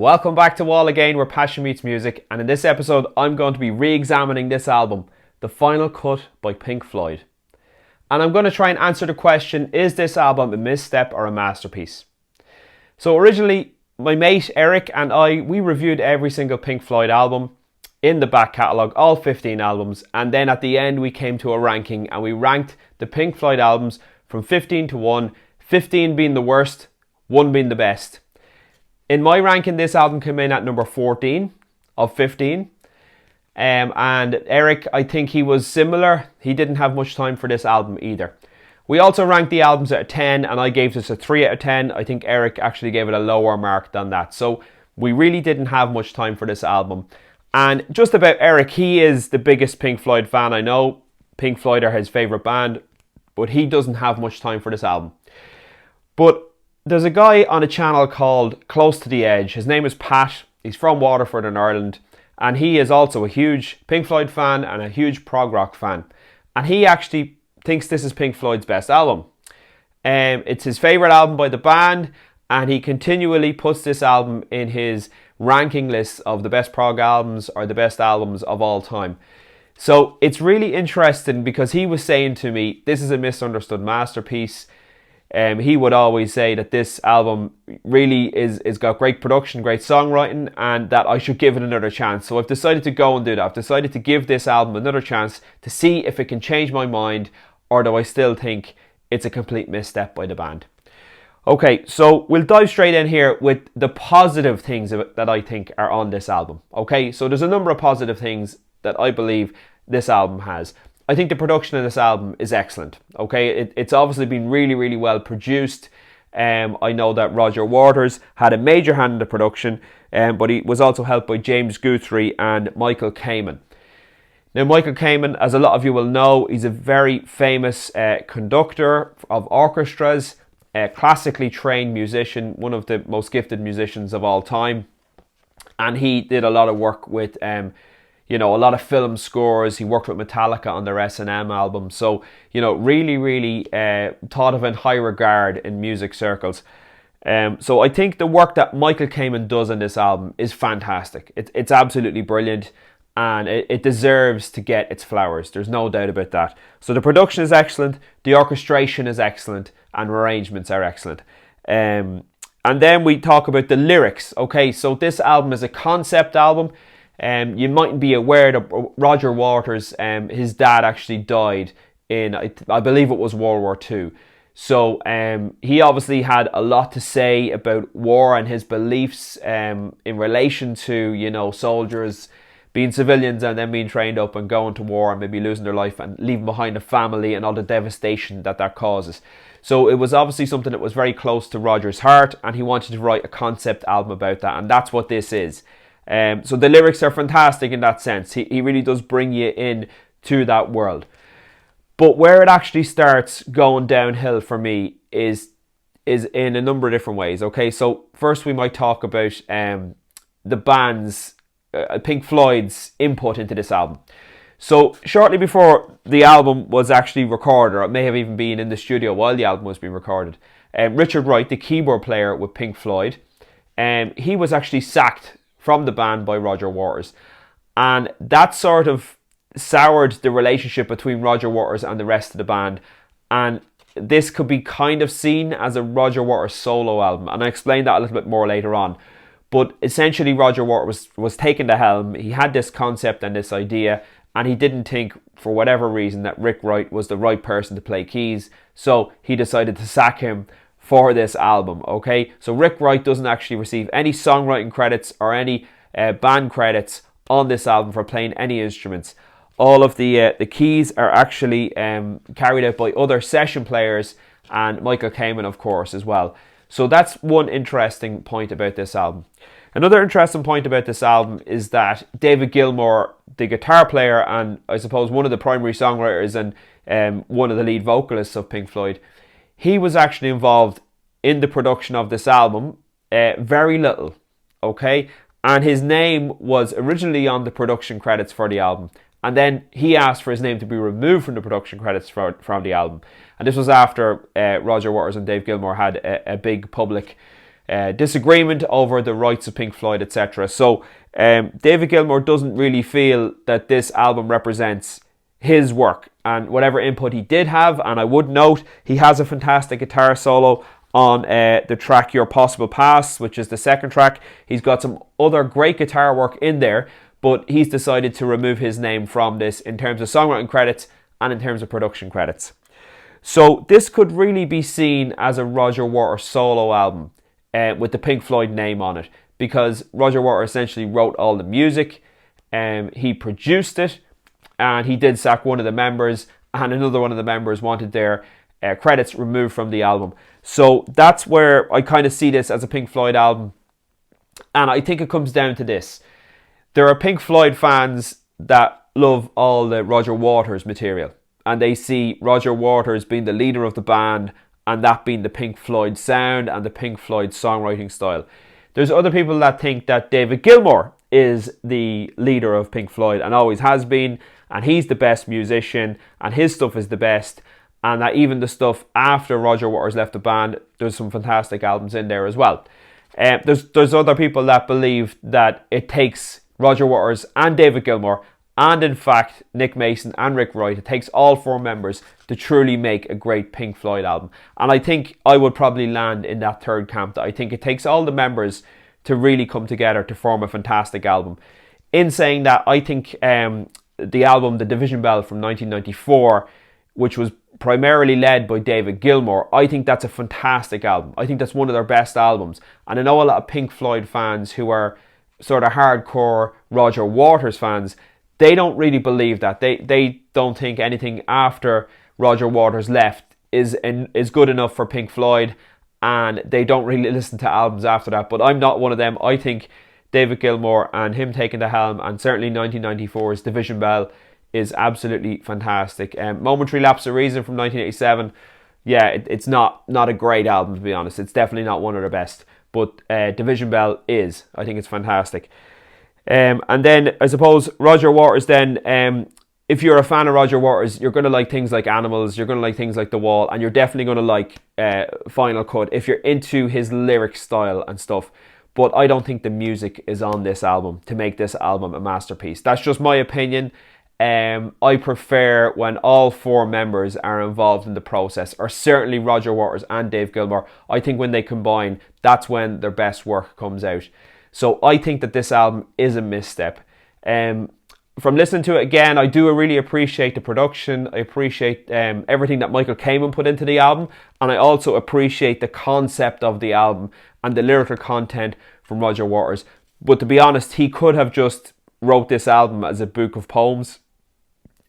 Welcome back to Wall Again, where passion meets music, and in this episode I'm going to be re-examining this album, The Final Cut by Pink Floyd. And I'm going to try and answer the question, is this album a misstep or a masterpiece? So originally, my mate Eric and we reviewed every single Pink Floyd album in the back catalogue, all 15 albums, and then at the end we came to a ranking and we ranked the Pink Floyd albums from 15 to 1, 15 being the worst, 1 being the best. In my ranking, this album came in at number 14 of 15. And Eric, I think he was similar. He didn't have much time for this album either. We also ranked the albums out of 10, and I gave this a 3 out of 10. I think Eric actually gave it a lower mark than that. So we really didn't have much time for this album. And just about Eric, he is the biggest Pink Floyd fan I know. Pink Floyd are his favourite band, but he doesn't have much time for this album. But there's a guy on a channel called Close to the Edge. His name is Pat. He's from Waterford in Ireland. And he is also a huge Pink Floyd fan and a huge prog rock fan. And he actually thinks this is Pink Floyd's best album. It's his favourite album by the band. And he continually puts this album in his ranking list of the best prog albums or the best albums of all time. So it's really interesting because he was saying to me, this is a misunderstood masterpiece. He would always say that this album really is got great production, great songwriting, and that I should give it another chance. So I've decided to go and do that. I've decided to give this album another chance to see if it can change my mind, or do I still think it's a complete misstep by the band. Okay, so we'll dive straight in here with the positive things that I think are on this album. Okay, so there's a number of positive things that I believe this album has. I think the production of this album is excellent. Okay, it's obviously been really, really well produced. I know that Roger Waters had a major hand in the production, but he was also helped by James Guthrie and Michael Kamen. Now, Michael Kamen, as a lot of you will know, he's a very famous conductor of orchestras, a classically trained musician, one of the most gifted musicians of all time. And he did a lot of work with a lot of film scores. He worked with Metallica on their S&M album. So, really thought of in high regard in music circles. So I think the work that Michael Kamen does on this album is fantastic. It's absolutely brilliant, and it deserves to get its flowers. There's no doubt about that. So the production is excellent, the orchestration is excellent, and arrangements are excellent. And then we talk about the lyrics. Okay, so this album is a concept album. You mightn't be aware that Roger Waters, his dad actually died in, I believe it was World War II. So he obviously had a lot to say about war and his beliefs in relation to, soldiers being civilians and then being trained up and going to war and maybe losing their life and leaving behind a family and all the devastation that causes. So it was obviously something that was very close to Roger's heart, and he wanted to write a concept album about that, and that's what this is. So the lyrics are fantastic in that sense. He really does bring you in to that world. But where it actually starts going downhill for me is in a number of different ways. Okay, so first we might talk about the band's, Pink Floyd's input into this album. So shortly before the album was actually recorded, or it may have even been in the studio while the album was being recorded, Richard Wright, the keyboard player with Pink Floyd, he was actually sacked from the band by Roger Waters. And that sort of soured the relationship between Roger Waters and the rest of the band. And this could be kind of seen as a Roger Waters solo album. And I explain that a little bit more later on. But essentially Roger Waters was taking the helm. He had this concept and this idea, and he didn't think, for whatever reason, that Rick Wright was the right person to play keys. So he decided to sack him for this album. Okay, so Rick Wright doesn't actually receive any songwriting credits or any band credits on this album for playing any instruments. All of the keys are actually carried out by other session players and Michael Kamen, of course, as well. So that's one interesting point about this album. Another interesting point about this album is that David Gilmour, the guitar player and I suppose one of the primary songwriters and one of the lead vocalists of Pink Floyd, he was actually involved in the production of this album very little, okay? And his name was originally on the production credits for the album. And then he asked for his name to be removed from the production credits from the album. And this was after Roger Waters and Dave Gilmour had a big public disagreement over the rights of Pink Floyd, etc. So David Gilmour doesn't really feel that this album represents his work and whatever input he did have. And I would note he has a fantastic guitar solo on the track Your Possible Past, which is the second track. He's got some other great guitar work in there, but he's decided to remove his name from this in terms of songwriting credits and in terms of production credits. So this could really be seen as a Roger Waters solo album with the Pink Floyd name on it, because Roger Waters essentially wrote all the music, he produced it, and he did sack one of the members, and another one of the members wanted their credits removed from the album. So that's where I kind of see this as a Pink Floyd album. And I think it comes down to this. There are Pink Floyd fans that love all the Roger Waters material, and they see Roger Waters being the leader of the band, and that being the Pink Floyd sound and the Pink Floyd songwriting style. There's other people that think that David Gilmour is the leader of Pink Floyd and always has been, and he's the best musician and his stuff is the best, and that even the stuff after Roger Waters left the band, there's some fantastic albums in there as well. There's other people that believe that it takes Roger Waters and David Gilmour, and in fact Nick Mason and Rick Wright, it takes all four members to truly make a great Pink Floyd album. And I think I would probably land in that third camp, that I think it takes all the members to really come together to form a fantastic album. In saying that, I think the album The Division Bell from 1994, which was primarily led by David Gilmour, I think that's a fantastic album. I think that's one of their best albums. And I know a lot of Pink Floyd fans who are sort of hardcore Roger Waters fans, they don't really believe that. They don't think anything after Roger Waters left is good enough for Pink Floyd, and they don't really listen to albums after that. But I'm not one of them. I think David Gilmour and him taking the helm, and certainly 1994's Division Bell, is absolutely fantastic. Momentary Lapse of Reason from 1987, yeah, it's not a great album, to be honest. It's definitely not one of the best, but Division Bell is. I think it's fantastic. And then I suppose Roger Waters then, if you're a fan of Roger Waters, you're going to like things like Animals, you're going to like things like The Wall, and you're definitely going to like Final Cut if you're into his lyric style and stuff. But I don't think the music is on this album to make this album a masterpiece. That's just my opinion. I prefer when all four members are involved in the process, or certainly Roger Waters and Dave Gilmour. I think when they combine, that's when their best work comes out. So I think that this album is a misstep. From listening to it again, I do really appreciate the production. I appreciate everything that Michael Kamen put into the album, and I also appreciate the concept of the album and the lyrical content from Roger Waters. But to be honest, he could have just wrote this album as a book of poems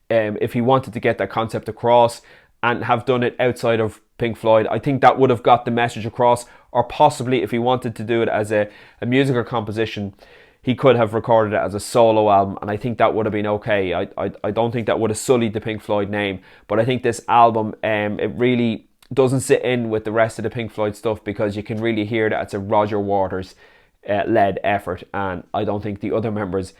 if he wanted to get that concept across, and have done it outside of Pink Floyd. I think that would have got the message across. Or possibly if he wanted to do it as a musical composition, he could have recorded it as a solo album, and I think that would have been okay. I don't think that would have sullied the Pink Floyd name, but I think this album, it really doesn't sit in with the rest of the Pink Floyd stuff, because you can really hear that it's a Roger Waters led effort, and I don't think the other members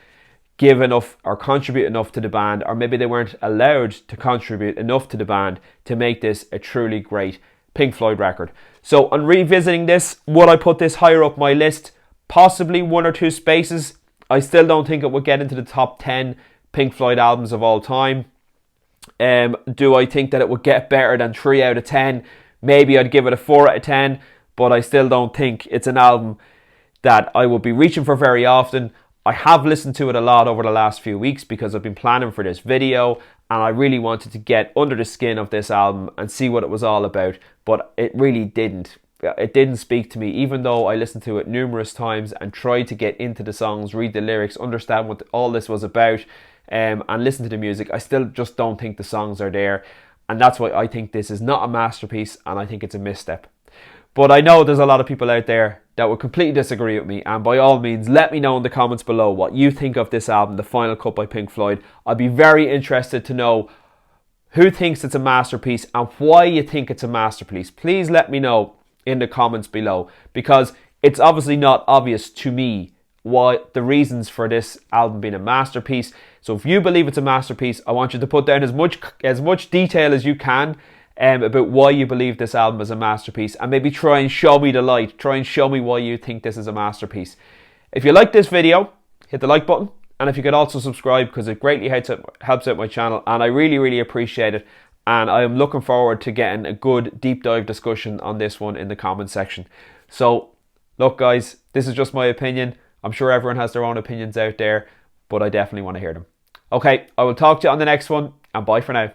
give enough or contribute enough to the band, or maybe they weren't allowed to contribute enough to the band to make this a truly great Pink Floyd record. So on revisiting this, would I put this higher up my list? Possibly one or two spaces. I still don't think it would get into the top 10 Pink Floyd albums of all time. Do I think that it would get better than 3 out of 10? Maybe I'd give it a 4 out of 10, but I still don't think it's an album that I would be reaching for very often. I have listened to it a lot over the last few weeks because I've been planning for this video, and I really wanted to get under the skin of this album and see what it was all about, but it really didn't. It didn't speak to me, even though I listened to it numerous times and tried to get into the songs, read the lyrics, understand what all this was about, and listen to the music. I still just don't think the songs are there, and that's why I think this is not a masterpiece, and I think it's a misstep. But I know there's a lot of people out there that would completely disagree with me, and by all means, let me know in the comments below what you think of this album, The Final Cut by Pink Floyd. I'd be very interested to know who thinks it's a masterpiece and why you think it's a masterpiece. Please let me know in the comments below, because it's obviously not obvious to me what the reasons for this album being a masterpiece. So if you believe it's a masterpiece, I want you to put down as much detail as you can, about why you believe this album is a masterpiece, and maybe try and show me the light. Try and show me why you think this is a masterpiece. If you like this video, hit the like button, and if you could also subscribe, because it greatly helps out my channel, and I really appreciate it. And I am looking forward to getting a good deep dive discussion on this one in the comment section. So look guys, this is just my opinion. I'm sure everyone has their own opinions out there, but I definitely want to hear them. Okay, I will talk to you on the next one, and bye for now.